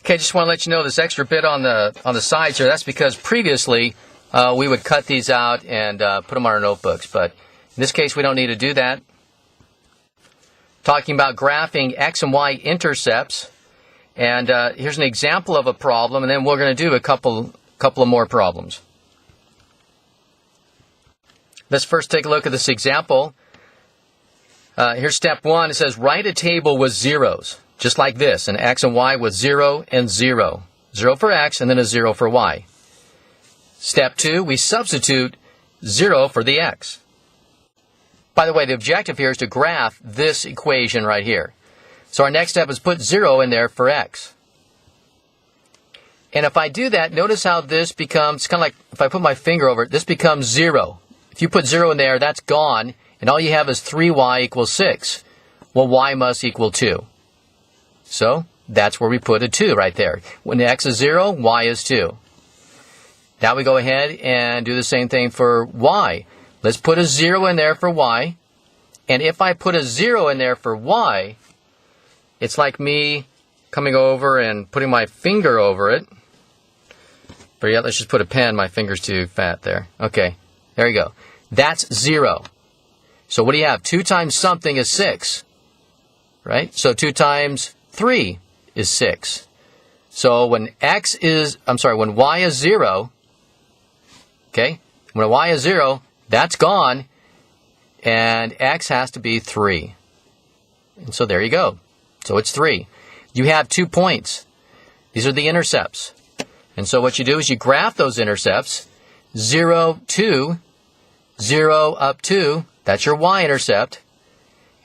Okay, just want to let you know this extra bit on the sides here. That's because previously we would cut these out and put them on our notebooks, but in this case we don't need to do that. Talking about graphing X and Y intercepts, and here's an example of a problem, and then we're going to do a couple of more problems. Let's first take a look at this example. Here's step 1. It says write a table with zeros, just like this, an X and Y with 0 and 0. 0 for X and then a 0 for Y. Step 2, we substitute 0 for the X. By the way, the objective here is to graph this equation right here. So our next step is put 0 in there for X. And if I do that, notice how this becomes, kind of like if I put my finger over it, this becomes 0. If you put 0 in there, that's gone, and all you have is 3y equals 6. Well, y must equal 2. So that's where we put a 2 right there. When X is 0, y is 2. Now we go ahead and do the same thing for y. Let's put a 0 in there for y. And if I put a 0 in there for y, it's like me coming over and putting my finger over it. But yeah, let's just put a pen. My finger's too fat there. Okay, there you go. That's 0. So what do you have? 2 times something is 6. Right? So 2 times 3 is 6. So when when y is 0, okay, when y is 0, that's gone, and x has to be 3. And so there you go. So it's 3. You have 2 points. These are the intercepts. And so what you do is you graph those intercepts. 0, 2, 0, up 2, that's your y-intercept.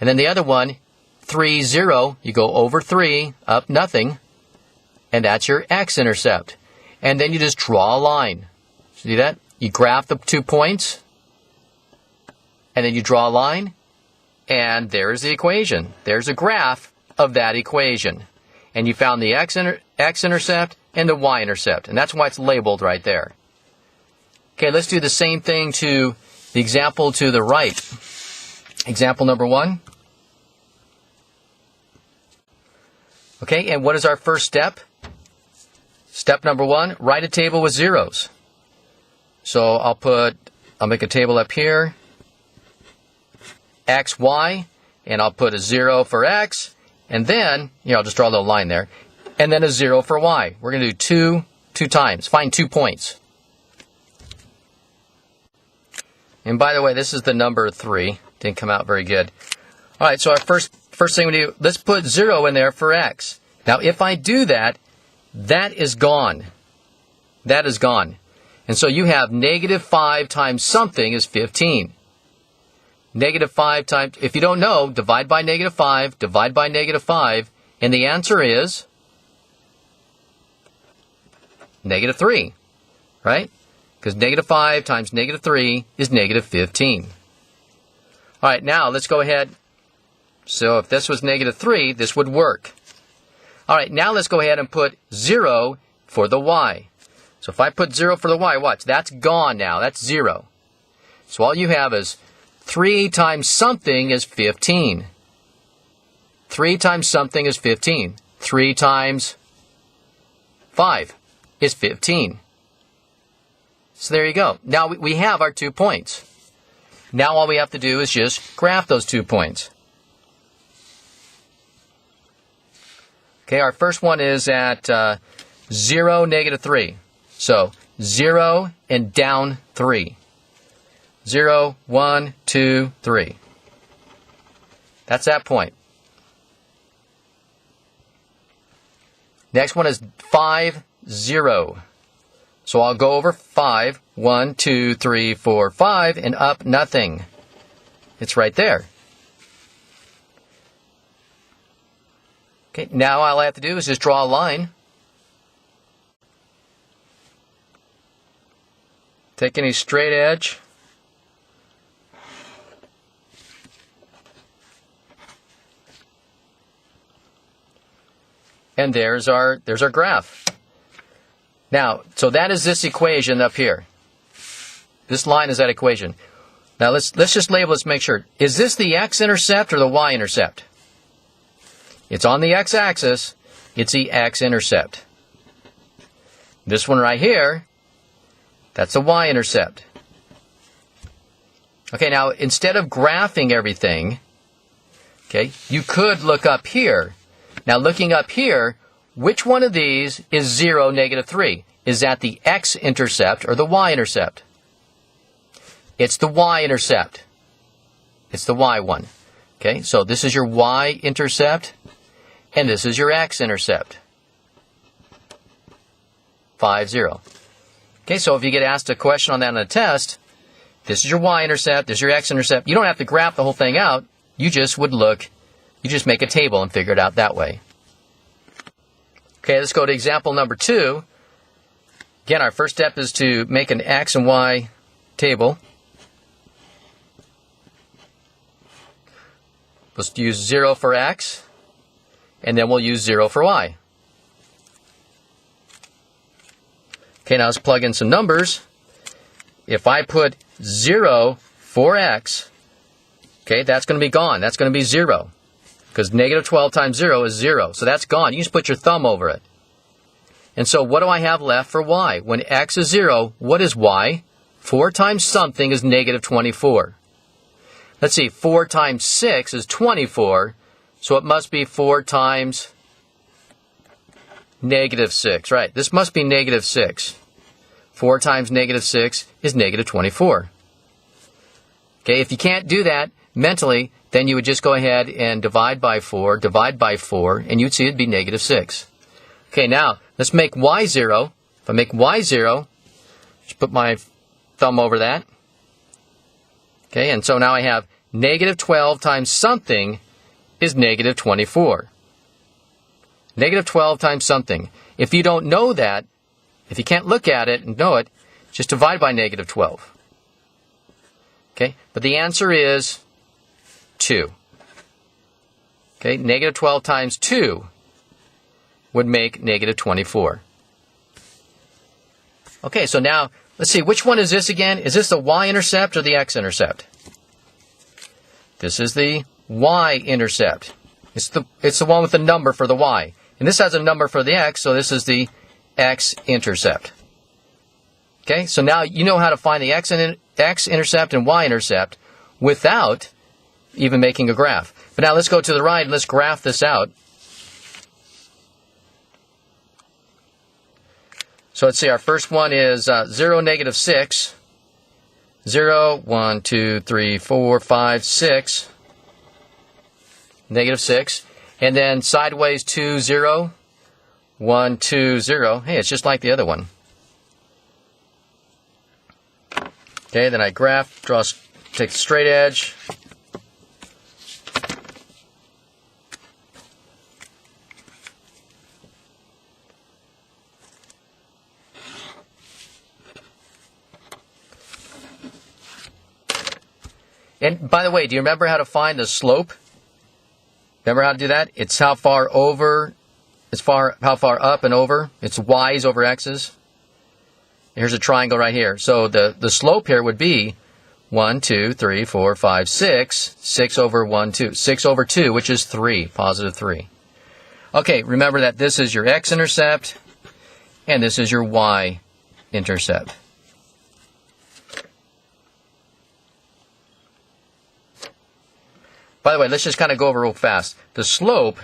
And then the other one, 3, 0, you go over 3, up nothing, and that's your x-intercept. And then you just draw a line. See that? You graph the 2 points, and then you draw a line, and there's the equation. There's a graph of that equation. And you found the x-intercept and the y-intercept, and that's why it's labeled right there. Okay, let's do the same thing to the example to the right. Example number 1. Okay, and what is our first step? Step number 1, write a table with zeros. So I'll make a table up here. X, Y, and I'll put a 0 for X, and then, I'll just draw a little line there, and then a 0 for Y. We're going to do two times. Find 2 points. And by the way, this is the number 3. Didn't come out very good. All right, so our first thing we do, let's put 0 in there for X. Now, if I do that, that is gone. That is gone. And so you have negative 5 times something is 15. Negative 5 times, if you don't know, divide by negative 5, divide by negative 5, and the answer is negative 3, right? Because negative 5 times negative 3 is negative 15. All right, now let's go ahead. So if this was negative 3, this would work. All right, now let's go ahead and put 0 for the y. So if I put 0 for the y, watch, that's gone now. That's 0. So all you have is 3 times something is 15. 3 times something is 15. 3 times 5 is 15. So there you go. Now we have our 2 points. Now all we have to do is just graph those 2 points. Okay, our first one is at 0, negative 3. So 0 and down 3. 0, 1, 2, 3. That's that point. Next one is 5, 0. So I'll go over 5, 1, 2, 3, 4, 5, and up nothing. It's right there. Okay, now all I have to do is just draw a line. Take any straight edge. And there's our graph. Now, so that is this equation up here. This line is that equation. Now let's just label this, make sure. Is this the x-intercept or the y-intercept? It's on the x-axis. It's the x-intercept. This one right here, that's a y-intercept. Okay, now instead of graphing everything, okay, you could look up here. Now looking up here, which one of these is 0, negative 3? Is that the x-intercept or the y-intercept? It's the y-intercept. It's the y one. Okay, so this is your y-intercept, and this is your x-intercept. 5, 0. Okay, so if you get asked a question on that on a test, this is your y-intercept, this is your x-intercept. You don't have to graph the whole thing out. You just would look, you just make a table and figure it out that way. Okay, let's go to example number 2. Again, our first step is to make an x and y table. Let's use 0 for x, and then we'll use 0 for y. Okay, now let's plug in some numbers. If I put 0 for x, okay, that's going to be gone. That's going to be 0. Because negative 12 times 0 is 0. So that's gone. You just put your thumb over it. And so what do I have left for y? When x is 0, what is y? 4 times something is negative 24. Let's see, 4 times 6 is 24. So it must be 4 times negative 6. Right, this must be negative 6. 4 times negative 6 is negative 24. Okay, if you can't do that mentally, then you would just go ahead and divide by 4, and you'd see it'd be negative 6. Okay, now, let's make y 0. If I make y 0, just put my thumb over that. Okay, and so now I have negative 12 times something is negative 24. Negative 12 times something. If you don't know that, if you can't look at it and know it, just divide by negative 12. Okay, but the answer is 2. Okay, negative 12 times 2 would make negative 24. Okay, so now, let's see, which one is this again? Is this the y-intercept or the x-intercept? This is the y-intercept. It's the one with the number for the y. And this has a number for the x, so this is the x-intercept. Okay, so now you know how to find the x-intercept and y-intercept without even making a graph. But now let's go to the right and let's graph this out. So let's see, our first one is 0, negative 6. 0, 1, 2, 3, 4, 5, 6. Negative 6. And then sideways 2, 0. 1, 2, 0. Hey, it's just like the other one. Okay, then I graph, take the straight edge. And by the way, do you remember how to find the slope? Remember how to do that? It's how far over, how far up and over. It's y's over x's. Here's a triangle right here. So the slope here would be 1, 2, 3, 4, 5, 6. 6 over 1, 2. 6 over 2, which is 3, positive 3. Okay, remember that this is your x-intercept, and this is your y-intercept. By the way, let's just kind of go over real fast. The slope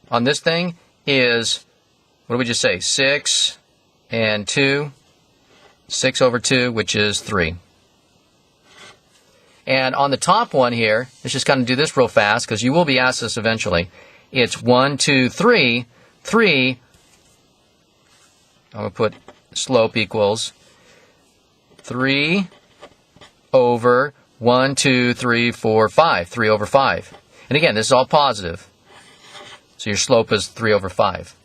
on this thing is, what did we just say? 6 and 2. 6 over 2, which is 3. And on the top one here, let's just kind of do this real fast, because you will be asked this eventually. It's 1, 2, 3. 3, I'm going to put slope equals 3 over 1, 2, 3, 4, 5. 3 over 5. And again, this is all positive. So your slope is 3 over 5.